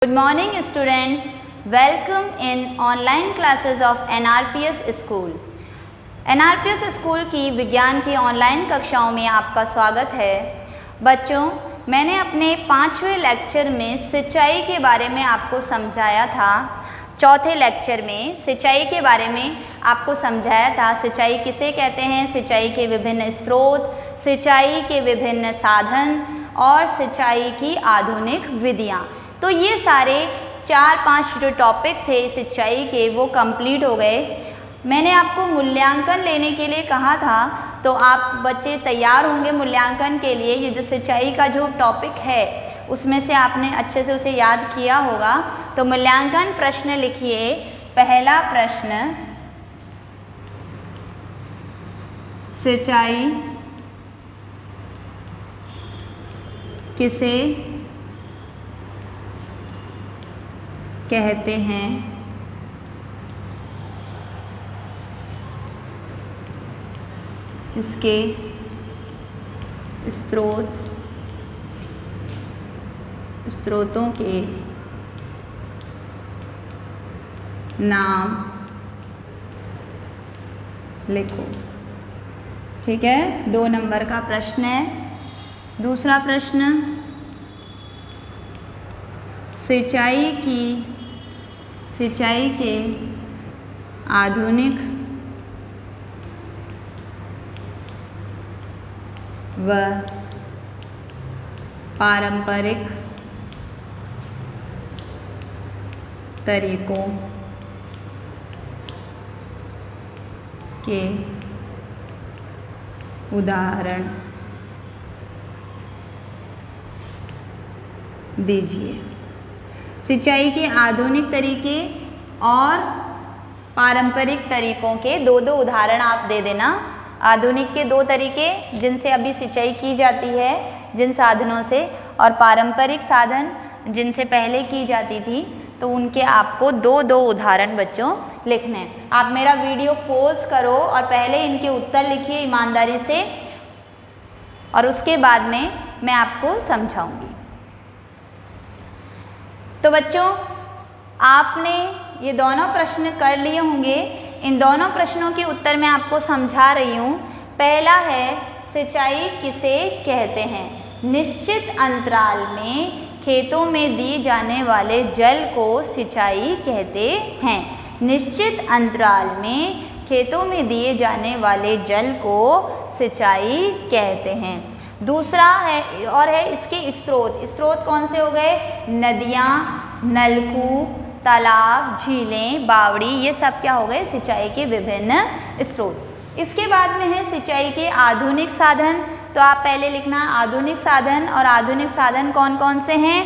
Good morning students, welcome in online classes of NRPS School। NRPS School की विज्ञान की online कक्षाओं में आपका स्वागत है। बच्चों, मैंने अपने 5वें लेक्चर में सिंचाई के बारे में आपको समझाया था। चौथे लेक्चर में सिंचाई के बारे में आपको समझाया था। सिंचाई किसे कहते हैं, सिंचाई के विभिन्न स्रोत, सिंचाई के विभिन्न साधन और सिंचाई की आधुनिक विधियाँ। तो ये सारे 4-5 जो टॉपिक थे सिंचाई के वो कंप्लीट हो गए। मैंने आपको मूल्यांकन लेने के लिए कहा था, तो आप बच्चे तैयार होंगे मूल्यांकन के लिए। ये जो सिंचाई का जो टॉपिक है उसमें से आपने अच्छे से उसे याद किया होगा। तो मूल्यांकन प्रश्न लिखिए। पहला प्रश्न, सिंचाई किसे कहते हैं? इसके स्रोतों के नाम लिखो। ठीक है, 2 नंबर का प्रश्न है। दूसरा प्रश्न, सिंचाई के आधुनिक व पारंपरिक तरीकों के उदाहरण दीजिए। सिंचाई के आधुनिक तरीके और पारंपरिक तरीकों के 2-2 उदाहरण आप दे देना। आधुनिक के 2 तरीके जिनसे अभी सिंचाई की जाती है जिन साधनों से, और पारंपरिक साधन जिनसे पहले की जाती थी, तो उनके आपको 2-2 उदाहरण बच्चों लिखने हैं। आप मेरा वीडियो पॉज करो और पहले इनके उत्तर लिखिए ईमानदारी से, और उसके बाद में मैं आपको समझाऊंगी। तो बच्चों, आपने ये दोनों प्रश्न कर लिए होंगे। इन दोनों प्रश्नों के उत्तर मैं आपको समझा रही हूँ। पहला है, सिंचाई किसे कहते हैं? निश्चित अंतराल में खेतों में दिए जाने वाले जल को सिंचाई कहते हैं। निश्चित अंतराल में खेतों में दिए जाने वाले जल को सिंचाई कहते हैं। दूसरा है और है इसके स्रोत कौन से हो गए? नदियाँ, नलकूप, तालाब, झीलें, बावड़ी, ये सब क्या हो गए? सिंचाई के विभिन्न स्रोत। इसके बाद में है सिंचाई के आधुनिक साधन। तो आप पहले लिखना आधुनिक साधन। और आधुनिक साधन कौन कौन से हैं?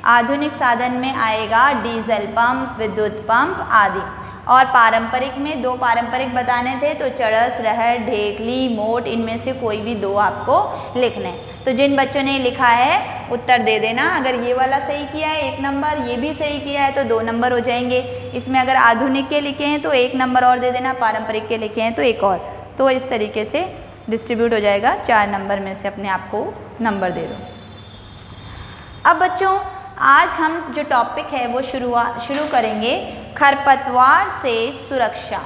आधुनिक साधन में आएगा डीजल पंप, विद्युत पंप आदि। और पारंपरिक में 2 पारंपरिक बताने थे, तो चरस, रहर, ढेकली, मोट, इनमें से कोई भी 2 आपको लिखने हैं। तो जिन बच्चों ने लिखा है उत्तर दे देना। अगर ये वाला सही किया है 1 नंबर, ये भी सही किया है तो 2 नंबर हो जाएंगे। इसमें अगर आधुनिक के लिखे हैं तो 1 नंबर और दे देना, पारंपरिक के लिखे हैं तो 1 और। तो इस तरीके से डिस्ट्रीब्यूट हो जाएगा। 4 नंबर में से अपने आप को नंबर दे दो। अब बच्चों, आज हम जो टॉपिक है वो शुरू करेंगे, खरपतवार से सुरक्षा।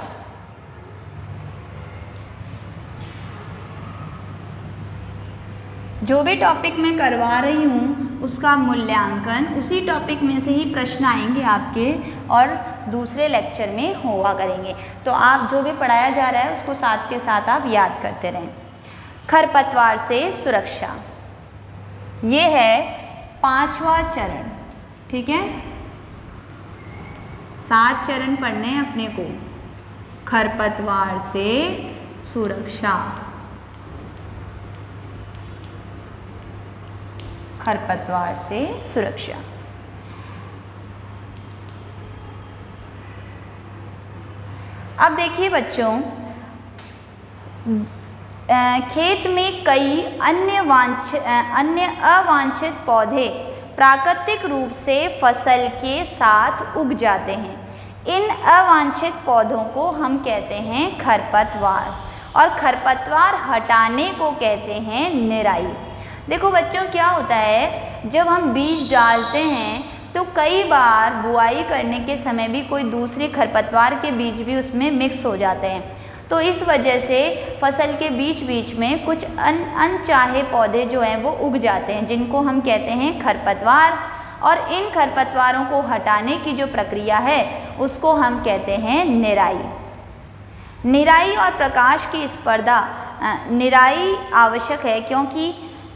जो भी टॉपिक मैं करवा रही हूँ उसका मूल्यांकन उसी टॉपिक में से ही प्रश्न आएंगे आपके, और दूसरे लेक्चर में हुआ करेंगे। तो आप जो भी पढ़ाया जा रहा है उसको साथ के साथ आप याद करते रहें। खरपतवार से सुरक्षा, ये है 5वां चरण। ठीक है, 7 चरण पढ़ने हैं अपने को। खरपतवार से सुरक्षा, खरपतवार से सुरक्षा। अब देखिए बच्चों, खेत में कई अन्य अवांछित पौधे प्राकृतिक रूप से फसल के साथ उग जाते हैं। इन अवांछित पौधों को हम कहते हैं खरपतवार, और खरपतवार हटाने को कहते हैं निराई। देखो बच्चों, क्या होता है, जब हम बीज डालते हैं तो कई बार बुआई करने के समय भी कोई दूसरे खरपतवार के बीज भी उसमें मिक्स हो जाते हैं। तो इस वजह से फसल के बीच बीच में कुछ अनचाहे पौधे जो हैं वो उग जाते हैं, जिनको हम कहते हैं खरपतवार। और इन खरपतवारों को हटाने की जो प्रक्रिया है उसको हम कहते हैं निराई। निराई और प्रकाश की स्पर्धा, निराई आवश्यक है क्योंकि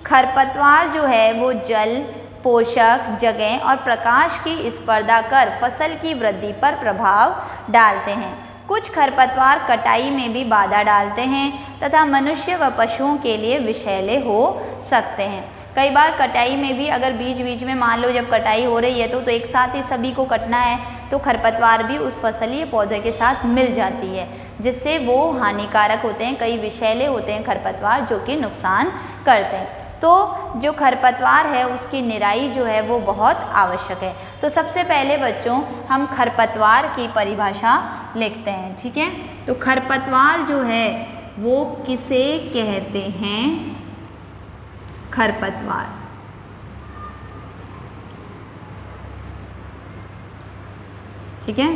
खरपतवार जो है वो जल, पोषक, जगह और प्रकाश की स्पर्धा कर फसल की वृद्धि पर प्रभाव डालते हैं। कुछ खरपतवार कटाई में भी बाधा डालते हैं तथा मनुष्य व पशुओं के लिए विषैले हो सकते हैं। कई बार कटाई में भी अगर बीच बीच में मान लो जब कटाई हो रही है तो एक साथ ही सभी को कटना है, तो खरपतवार भी उस फसलीय पौधे के साथ मिल जाती है, जिससे वो हानिकारक होते हैं। कई विषैले होते हैं खरपतवार जो कि नुकसान करते हैं। तो जो खरपतवार है उसकी निराई जो है वो बहुत आवश्यक है। तो सबसे पहले बच्चों हम खरपतवार की परिभाषा लिखते हैं, ठीक है। तो खरपतवार जो है वो किसे कहते हैं? खरपतवार, ठीक है।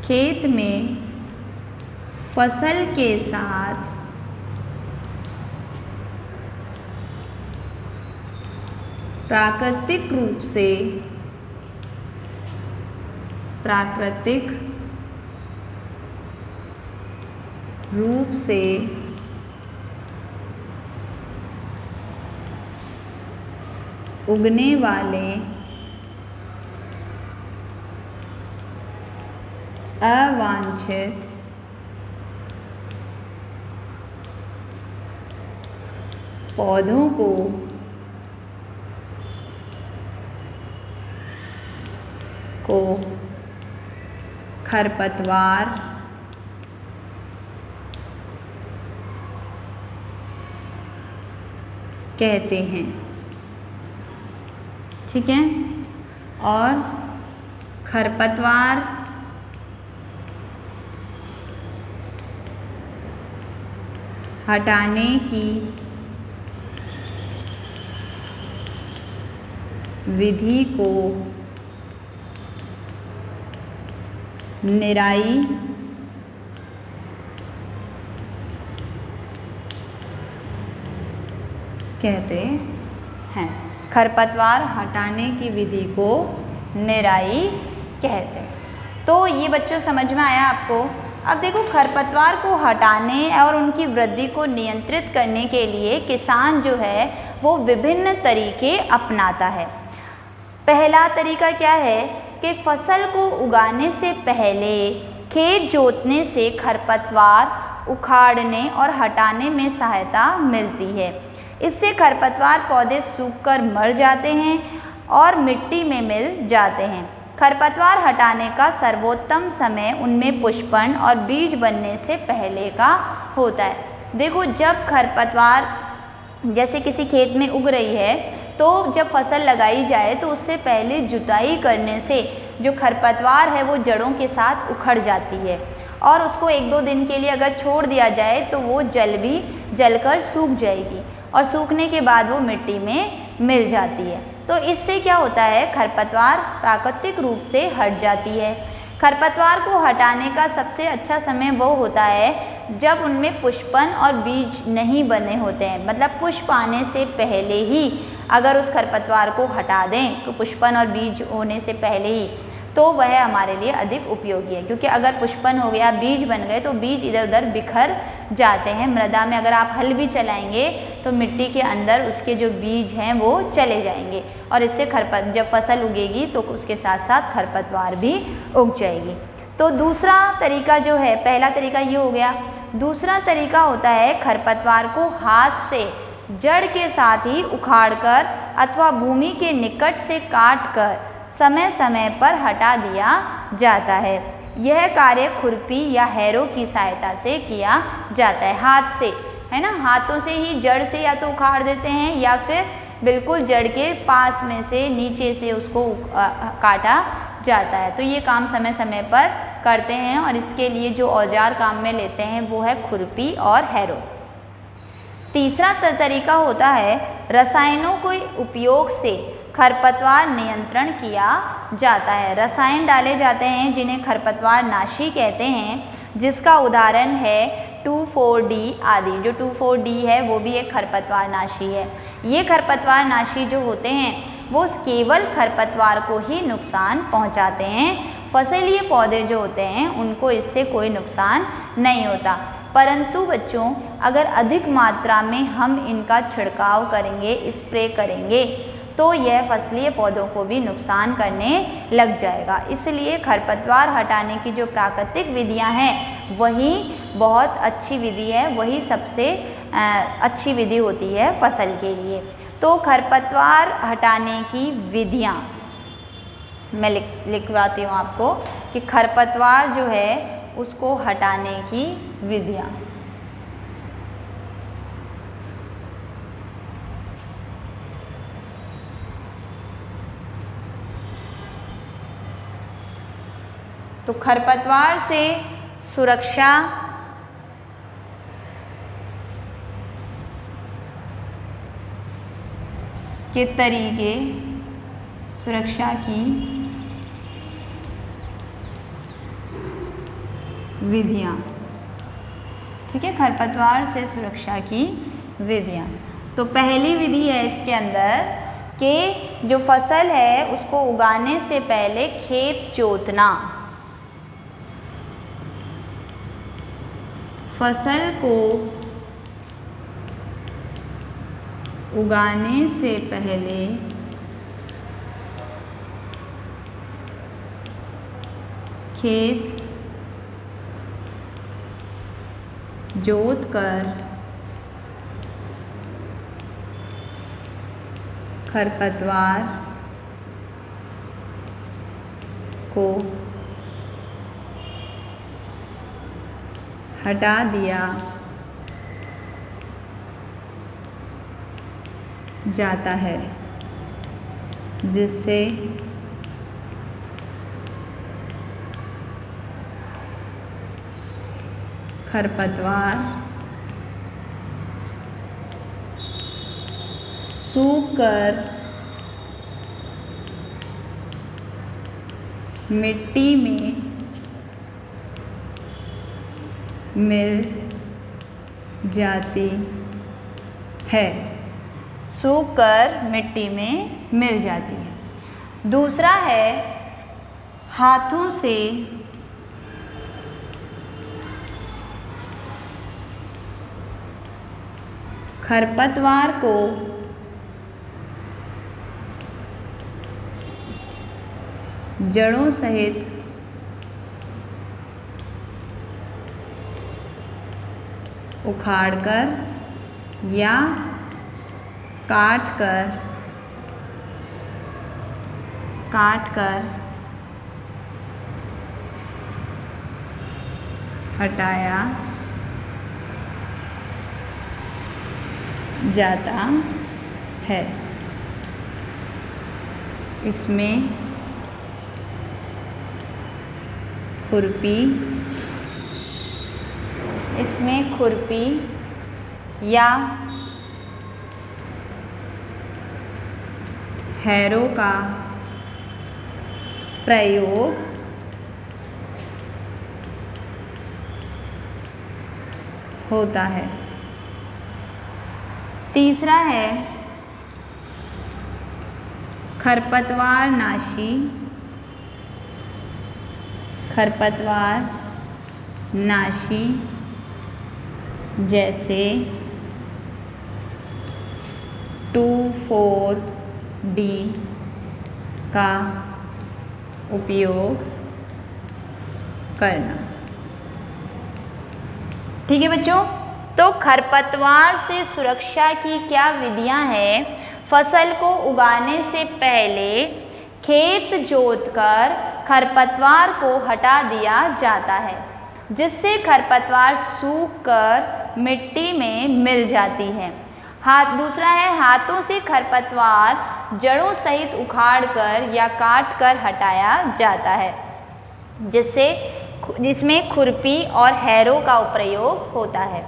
खेत में फसल के साथ प्राकृतिक रूप से उगने वाले अवांछित पौधों को खरपतवार कहते हैं, ठीक है। और खरपतवार हटाने की विधि को निराई कहते हैं। खरपतवार हटाने की विधि को निराई कहते हैं। तो ये बच्चों समझ में आया आपको? अब देखो, खरपतवार को हटाने और उनकी वृद्धि को नियंत्रित करने के लिए किसान जो है वो विभिन्न तरीके अपनाता है। पहला तरीका क्या है कि फसल को उगाने से पहले खेत जोतने से खरपतवार उखाड़ने और हटाने में सहायता मिलती है। इससे खरपतवार पौधे सूखकर मर जाते हैं और मिट्टी में मिल जाते हैं। खरपतवार हटाने का सर्वोत्तम समय उनमें पुष्पन और बीज बनने से पहले का होता है। देखो, जब खरपतवार जैसे किसी खेत में उग रही है तो जब फसल लगाई जाए तो उससे पहले जुताई करने से जो खरपतवार है वो जड़ों के साथ उखड़ जाती है और उसको 1-2 दिन के लिए अगर छोड़ दिया जाए तो वो जलकर सूख जाएगी और सूखने के बाद वो मिट्टी में मिल जाती है। तो इससे क्या होता है, खरपतवार प्राकृतिक रूप से हट जाती है। खरपतवार को हटाने का सबसे अच्छा समय वो होता है जब उनमें पुष्पन और बीज नहीं बने होते हैं। मतलब पुष्प आने से पहले ही अगर उस खरपतवार को हटा दें तो पुष्पन और बीज होने से पहले ही, तो वह हमारे लिए अधिक उपयोगी है। क्योंकि अगर पुष्पन हो गया, बीज बन गए तो बीज इधर उधर बिखर जाते हैं मृदा में। अगर आप हल भी चलाएंगे तो मिट्टी के अंदर उसके जो बीज हैं वो चले जाएंगे और इससे जब फसल उगेगी तो उसके साथ साथ खरपतवार भी उग जाएगी। तो दूसरा तरीका जो है, पहला तरीका ये हो गया। दूसरा तरीका होता है खरपतवार को हाथ से जड़ के साथ ही उखाड़कर अथवा भूमि के निकट से काटकर समय समय पर हटा दिया जाता है। यह कार्य खुरपी या हैरो की सहायता से किया जाता है, हाथ से, है ना। हाथों से ही जड़ से या तो उखाड़ देते हैं या फिर बिल्कुल जड़ के पास में से नीचे से उसको काटा जाता है। तो ये काम समय समय पर करते हैं और इसके लिए जो औजार काम में लेते हैं वो है खुरपी और हैरो। तीसरा तरीका होता है रसायनों के उपयोग से खरपतवार नियंत्रण किया जाता है। रसायन डाले जाते हैं जिन्हें खरपतवार नाशी कहते हैं, जिसका उदाहरण है 2,4-D आदि। जो 2,4-D है वो भी एक खरपतवार नाशी है। ये खरपतवार नाशी जो होते हैं वो केवल खरपतवार को ही नुकसान पहुंचाते हैं। फसलीय पौधे जो होते हैं उनको इससे कोई नुकसान नहीं होता। परंतु बच्चों अगर अधिक मात्रा में हम इनका छिड़काव करेंगे, स्प्रे करेंगे, तो यह फसलीय पौधों को भी नुकसान करने लग जाएगा। इसलिए खरपतवार हटाने की जो प्राकृतिक विधियां हैं वही बहुत अच्छी विधि है, वही सबसे अच्छी विधि होती है फसल के लिए। तो खरपतवार हटाने की विधियां मैं लिखवाती हूँ आपको कि खरपतवार जो है उसको हटाने की विधियां। तो खरपतवार से सुरक्षा के तरीके, सुरक्षा की विधियां। ठीक है, खरपतवार से सुरक्षा की विधियां। तो पहली विधि है इसके अंदर कि जो फसल है उसको उगाने से पहले खेत जोतना। फसल को उगाने से पहले खेत जोतकर खरपतवार को हटा दिया जाता है, जिससे खरपतवार सूखकर मिट्टी में मिल जाती है, सूखकर मिट्टी में मिल जाती है। दूसरा है हाथों से खरपतवार को जड़ों सहित उखाड़कर या काटकर हटाया जाता है। इसमें खुरपी या हैरो का प्रयोग होता है। तीसरा है खरपतवार नाशी जैसे 2,4-D का उपयोग करना। ठीक है बच्चों, तो खरपतवार से सुरक्षा की क्या विधियां हैं? फसल को उगाने से पहले खेत जोतकर खरपतवार को हटा दिया जाता है, जिससे खरपतवार सूखकर मिट्टी में मिल जाती है। दूसरा है हाथों से खरपतवार जड़ों सहित उखाड़कर या काटकर हटाया जाता है, जिसमें खुरपी और हैरो का प्रयोग होता है।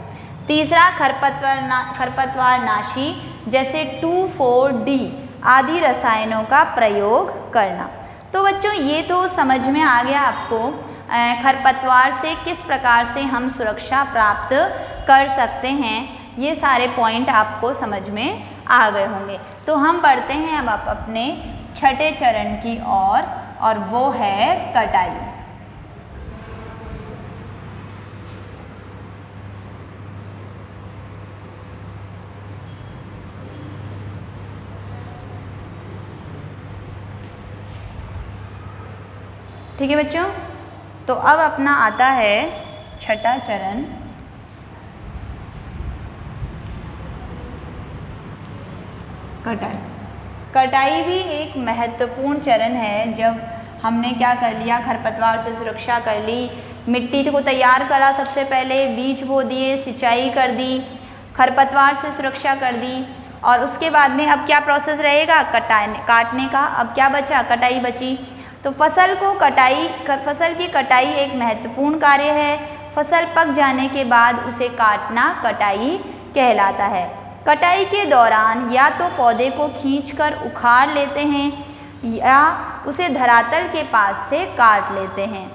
तीसरा खरपतवार नाशी जैसे 2,4-D आदि रसायनों का प्रयोग करना। तो बच्चों ये तो समझ में आ गया आपको खरपतवार से किस प्रकार से हम सुरक्षा प्राप्त कर सकते हैं, ये सारे पॉइंट आपको समझ में आ गए होंगे। तो हम बढ़ते हैं अब अपने छठे चरण की ओर और वो है कटाई। ठीक है बच्चों, तो अब अपना आता है छठा चरण कटाई। कटाई भी एक महत्वपूर्ण चरण है। जब हमने क्या कर लिया, खरपतवार से सुरक्षा कर ली, मिट्टी को तैयार करा, सबसे पहले बीज बो दिए, सिंचाई कर दी, खरपतवार से सुरक्षा कर दी, और उसके बाद में अब क्या प्रोसेस रहेगा, काटने का। अब क्या बचा, कटाई बची। तो फसल की कटाई एक महत्वपूर्ण कार्य है। फसल पक जाने के बाद उसे काटना कटाई कहलाता है। कटाई के दौरान या तो पौधे को खींचकर उखाड़ लेते हैं या उसे धरातल के पास से काट लेते हैं।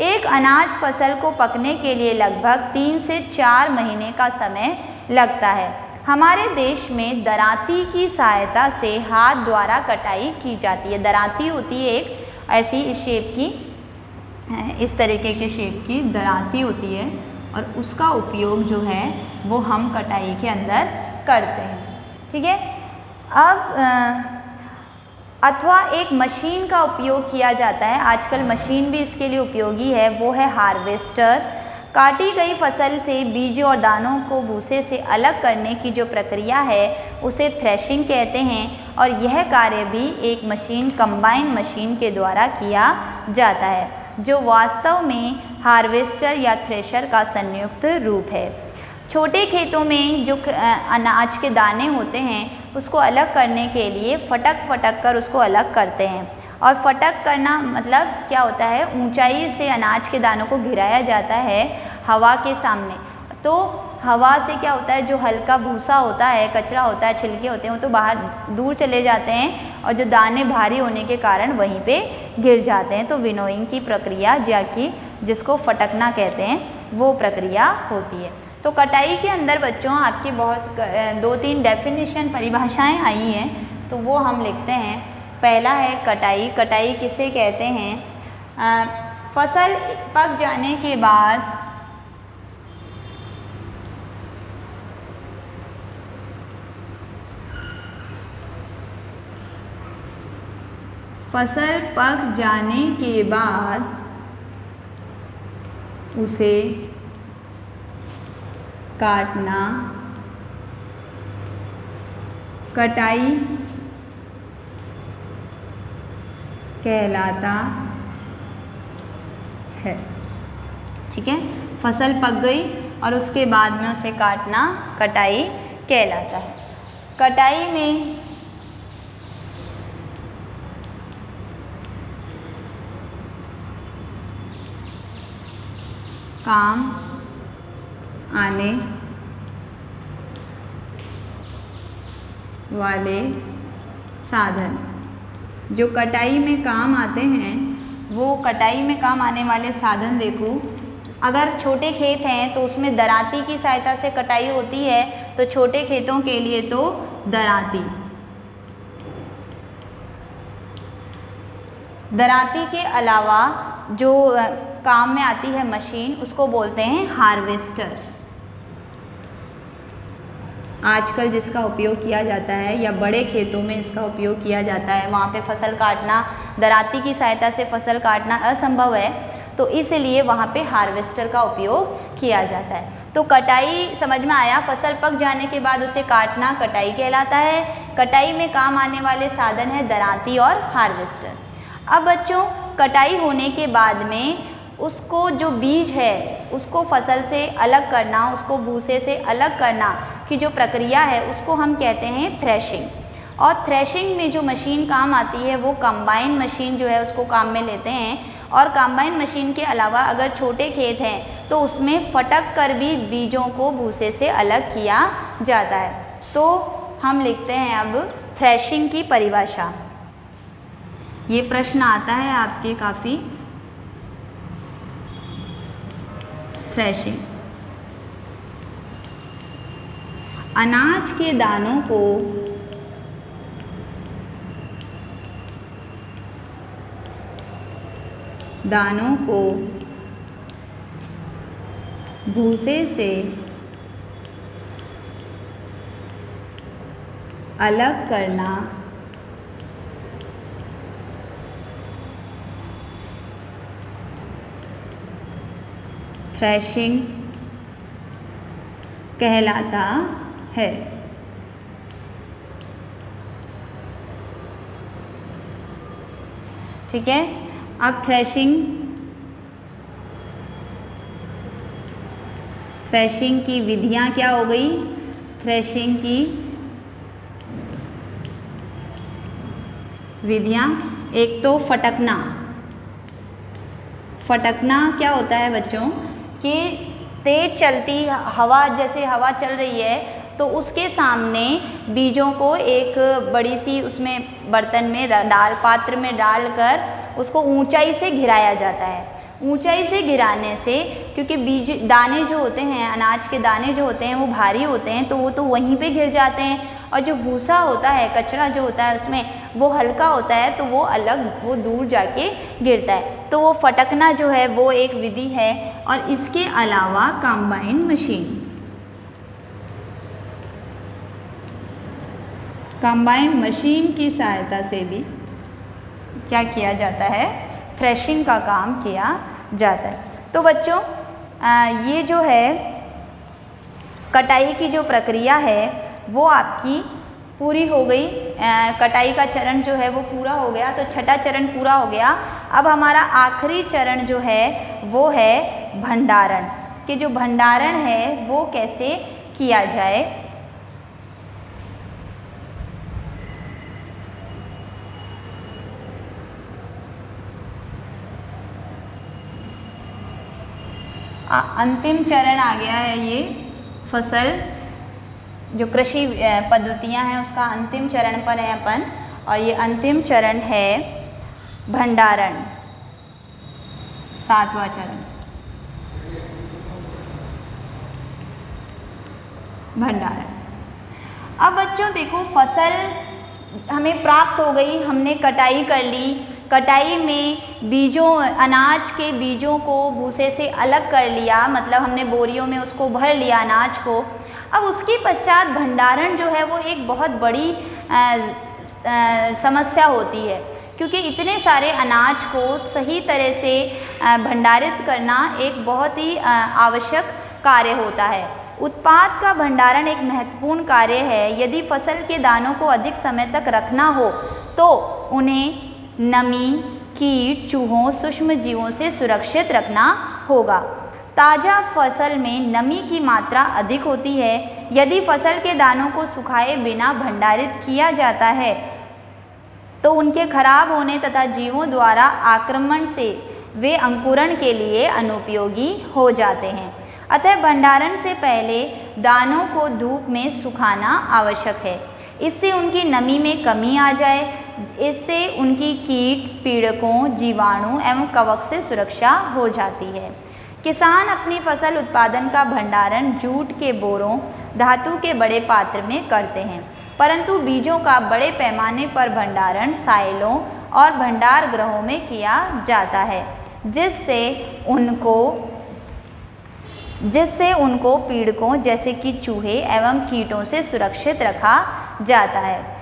एक अनाज फसल को पकने के लिए लगभग 3 से 4 महीने का समय लगता है। हमारे देश में दरांती की सहायता से हाथ द्वारा कटाई की जाती है। दरांती होती है एक ऐसी इस शेप की, इस तरीके के शेप की दरांती होती है, और उसका उपयोग जो है वो हम कटाई के अंदर करते हैं। ठीक है। अब अथवा एक मशीन का उपयोग किया जाता है। आजकल मशीन भी इसके लिए उपयोगी है, वो है हार्वेस्टर। काटी गई फसल से बीज और दानों को भूसे से अलग करने की जो प्रक्रिया है उसे थ्रेशिंग कहते हैं, और यह कार्य भी एक मशीन, कंबाइन मशीन के द्वारा किया जाता है, जो वास्तव में हार्वेस्टर या थ्रेशर का संयुक्त रूप है। छोटे खेतों में जो अनाज के दाने होते हैं उसको अलग करने के लिए फटक कर उसको अलग करते हैं। और फटक करना मतलब क्या होता है, ऊंचाई से अनाज के दानों को गिराया जाता है हवा के सामने। तो हवा से क्या होता है, जो हल्का भूसा होता है, कचरा होता है, छिलके होते हैं, वो तो बाहर दूर चले जाते हैं, और जो दाने भारी होने के कारण वहीं पे गिर जाते हैं। तो विनोइंग की प्रक्रिया जिसको फटकना कहते हैं, वो प्रक्रिया होती है। तो कटाई के अंदर बच्चों आपकी बहुत 2-3 डेफिनेशन, परिभाषाएं आई हैं, तो वो हम लिखते हैं। पहला है कटाई। कटाई किसे कहते हैं, फसल पक जाने के बाद उसे काटना कटाई कहलाता है। ठीक है, फसल पक गई और उसके बाद में उसे काटना कटाई कहलाता है। कटाई में काम आने वाले साधन, जो कटाई में काम आते हैं, वो कटाई में काम आने वाले साधन देखो। अगर छोटे खेत हैं तो उसमें दरांती की सहायता से कटाई होती है, तो छोटे खेतों के लिए तो दरांती के अलावा जो काम में आती है मशीन, उसको बोलते हैं हार्वेस्टर। आजकल जिसका उपयोग किया जाता है या बड़े खेतों में इसका उपयोग किया जाता है, वहाँ पे फसल काटना, दरांती की सहायता से फसल काटना असंभव है, तो इसलिए वहाँ पे हार्वेस्टर का उपयोग किया जाता है। तो कटाई समझ में आया, फसल पक जाने के बाद उसे काटना कटाई कहलाता है। कटाई में काम आने वाले साधन है दरांती और हार्वेस्टर। अब बच्चों, कटाई होने के बाद में उसको जो बीज है उसको फसल से अलग करना, उसको भूसे से अलग करना, की जो प्रक्रिया है उसको हम कहते हैं थ्रेशिंग। और थ्रेशिंग में जो मशीन काम आती है वो कंबाइन मशीन जो है उसको काम में लेते हैं। और कंबाइन मशीन के अलावा अगर छोटे खेत हैं तो उसमें फटक कर भी बीजों को भूसे से अलग किया जाता है। तो हम लिखते हैं अब थ्रेशिंग की परिभाषा। ये प्रश्न आता है आपके काफ़ी। थ्रेशिंग, अनाज के दानों को भूसे से अलग करना थ्रेशिंग कहलाता है। ठीक है, अब थ्रेशिंग की विधियां क्या हो गई? थ्रेशिंग की विधियां, एक तो फटकना क्या होता है बच्चों कि तेज चलती हवा, जैसे हवा चल रही है तो उसके सामने बीजों को एक बड़ी सी उसमें बर्तन में पात्र में डालकर उसको ऊंचाई से घिराया जाता है। ऊंचाई से गिराने से, क्योंकि बीज दाने जो होते हैं, अनाज के दाने जो होते हैं वो भारी होते हैं तो वो तो वहीं पे गिर जाते हैं, और जो भूसा होता है, कचरा जो होता है उसमें वो हल्का होता है तो वो वो दूर जाके गिरता है। तो वो फटकना जो है वो एक विधि है। और इसके अलावा कंबाइन मशीन की सहायता से भी क्या किया जाता है? थ्रेशिंग का काम किया जाता है। तो बच्चों ये जो है कटाई की जो प्रक्रिया है वो आपकी पूरी हो गई। कटाई का चरण जो है वो पूरा हो गया, तो छठा चरण पूरा हो गया। अब हमारा आखिरी चरण जो है वो है भंडारण, कि जो भंडारण है वो कैसे किया जाए। अंतिम चरण आ गया है, ये फसल जो कृषि पद्धतियाँ हैं उसका अंतिम चरण पर है अपन, और ये अंतिम चरण है भंडारण, 7वां चरण भंडारण। अब बच्चों देखो, फसल हमें प्राप्त हो गई, हमने कटाई कर ली। कटाई में अनाज के बीजों को भूसे से अलग कर लिया, मतलब हमने बोरियों में उसको भर लिया अनाज को। अब उसके पश्चात भंडारण जो है वो एक बहुत बड़ी समस्या होती है, क्योंकि इतने सारे अनाज को सही तरह से भंडारित करना एक बहुत ही आवश्यक कार्य होता है। उत्पाद का भंडारण एक महत्वपूर्ण कार्य है। यदि फसल के दानों को अधिक समय तक रखना हो तो उन्हें नमी, कीट, चूहों, सूक्ष्म जीवों से सुरक्षित रखना होगा। ताज़ा फसल में नमी की मात्रा अधिक होती है। यदि फसल के दानों को सुखाए बिना भंडारित किया जाता है तो उनके खराब होने तथा जीवों द्वारा आक्रमण से वे अंकुरण के लिए अनुपयोगी हो जाते हैं। अतः भंडारण से पहले दानों को धूप में सुखाना आवश्यक है। इससे उनकी नमी में कमी आ जाए, इससे उनकी कीट, पीड़कों, जीवाणु एवं कवक से सुरक्षा हो जाती है। किसान अपनी फसल उत्पादन का भंडारण जूट के बोरों, धातु के बड़े पात्र में करते हैं, परंतु बीजों का बड़े पैमाने पर भंडारण साइलों और भंडार गृहों में किया जाता है, जिससे उनको पीड़कों जैसे कि चूहे एवं कीटों से सुरक्षित रखा जाता है।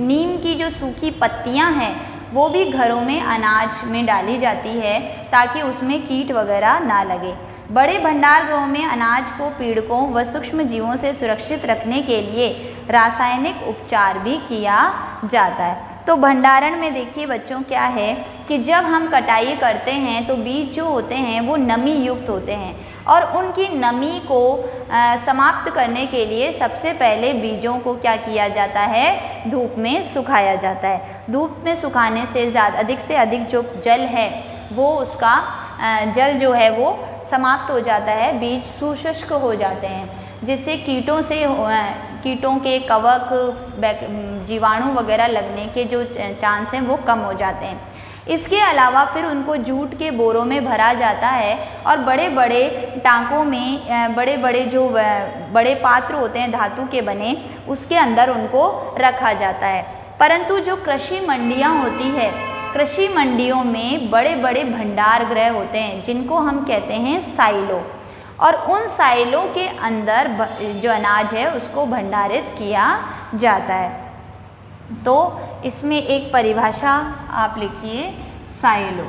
नीम की जो सूखी पत्तियां हैं वो भी घरों में अनाज में डाली जाती है ताकि उसमें कीट वगैरह ना लगे। बड़े भंडार गृहों में अनाज को पीड़कों व सूक्ष्म जीवों से सुरक्षित रखने के लिए रासायनिक उपचार भी किया जाता है। तो भंडारण में देखिए बच्चों क्या है कि जब हम कटाई करते हैं तो बीज जो होते हैं वो नमी युक्त होते हैं और उनकी नमी को समाप्त करने के लिए सबसे पहले बीजों को क्या किया जाता है, धूप में सुखाया जाता है। धूप में सुखाने से अधिक से अधिक जो जल है वो उसका जल जो है वो समाप्त हो जाता है, बीज शुष्क हो जाते हैं, जिससे कीटों के कवक जीवाणु वगैरह लगने के जो चांस हैं वो कम हो जाते हैं। इसके अलावा फिर उनको जूट के बोरों में भरा जाता है और बड़े बड़े टांकों में बड़े पात्र होते हैं धातु के बने, उसके अंदर उनको रखा जाता है। परंतु जो कृषि मंडियाँ होती है, कृषि मंडियों में बड़े बड़े भंडार गृह होते हैं जिनको हम कहते हैं साइलो, और उन साइलों के अंदर जो अनाज है उसको भंडारित किया जाता है। तो इसमें एक परिभाषा आप लिखिए, साइलो।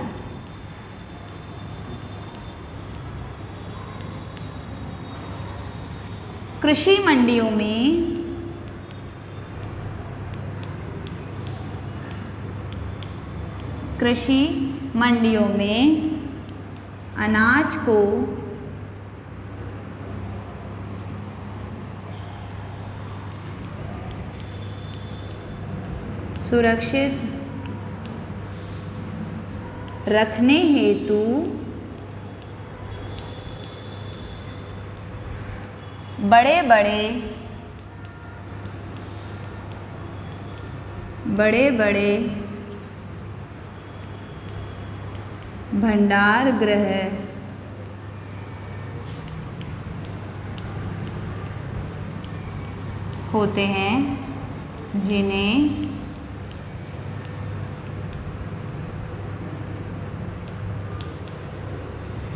कृषि मंडियों में अनाज को सुरक्षित रखने हेतु बड़े बड़े भंडार गृह होते हैं, जिन्हें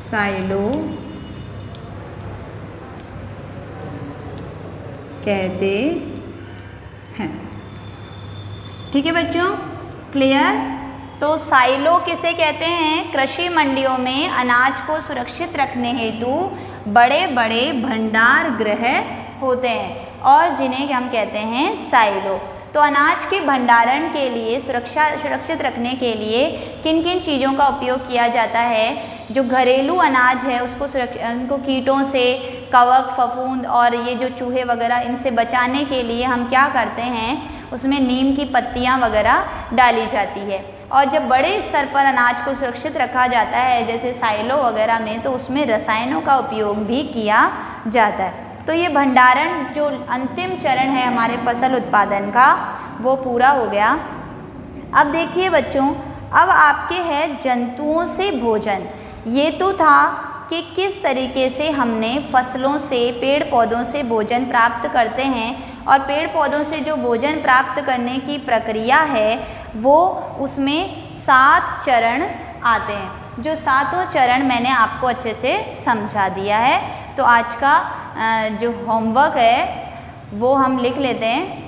साइलो कहते हैं। ठीक है बच्चों, क्लियर? तो साइलो किसे कहते हैं? कृषि मंडियों में अनाज को सुरक्षित रखने हेतु बड़े बड़े भंडार गृह होते हैं और जिन्हें हम कहते हैं साइलो। तो अनाज के भंडारण के लिए सुरक्षित रखने के लिए किन किन चीज़ों का उपयोग किया जाता है? जो घरेलू अनाज है उसको उनको कीटों से, कवक, फफूंद और ये जो चूहे वगैरह इनसे बचाने के लिए हम क्या करते हैं, उसमें नीम की पत्तियां वगैरह डाली जाती है। और जब बड़े स्तर पर अनाज को सुरक्षित रखा जाता है जैसे साइलो वगैरह में, तो उसमें रसायनों का उपयोग भी किया जाता है। तो ये भंडारण जो अंतिम चरण है हमारे फसल उत्पादन का, वो पूरा हो गया। अब देखिए बच्चों, अब आपके है जंतुओं से भोजन। ये तो था कि किस तरीके से हमने फसलों से, पेड़ पौधों से भोजन प्राप्त करते हैं, और पेड़ पौधों से जो भोजन प्राप्त करने की प्रक्रिया है वो उसमें 7 चरण आते हैं। जो 7 चरण मैंने आपको अच्छे से समझा दिया है। तो आज का जो होमवर्क है वो हम लिख लेते हैं।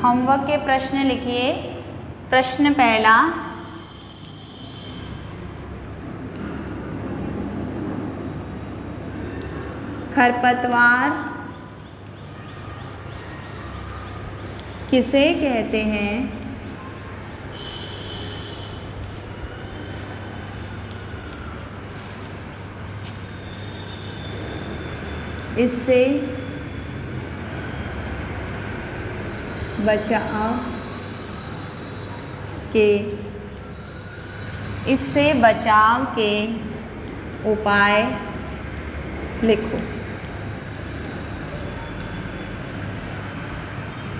होमवर्क के प्रश्न लिखिए। प्रश्न पहला, खरपतवार किसे कहते हैं? इससे बचाव के उपाय लिखो।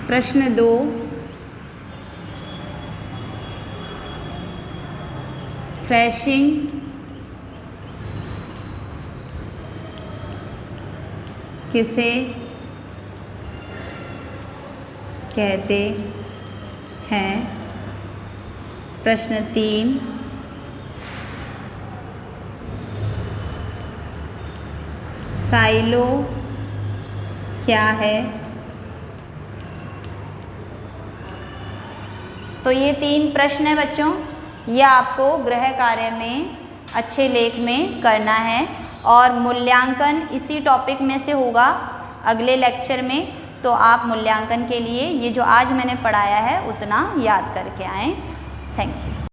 प्रश्न 2, थ्रेशिंग किसे कहते हैं? प्रश्न 3, साइलो क्या है? तो ये 3 प्रश्न है बच्चों, ये आपको गृह कार्य में अच्छे लेख में करना है और मूल्यांकन इसी टॉपिक में से होगा अगले लेक्चर में। तो आप मूल्यांकन के लिए ये जो आज मैंने पढ़ाया है उतना याद करके आएँ। Thank you.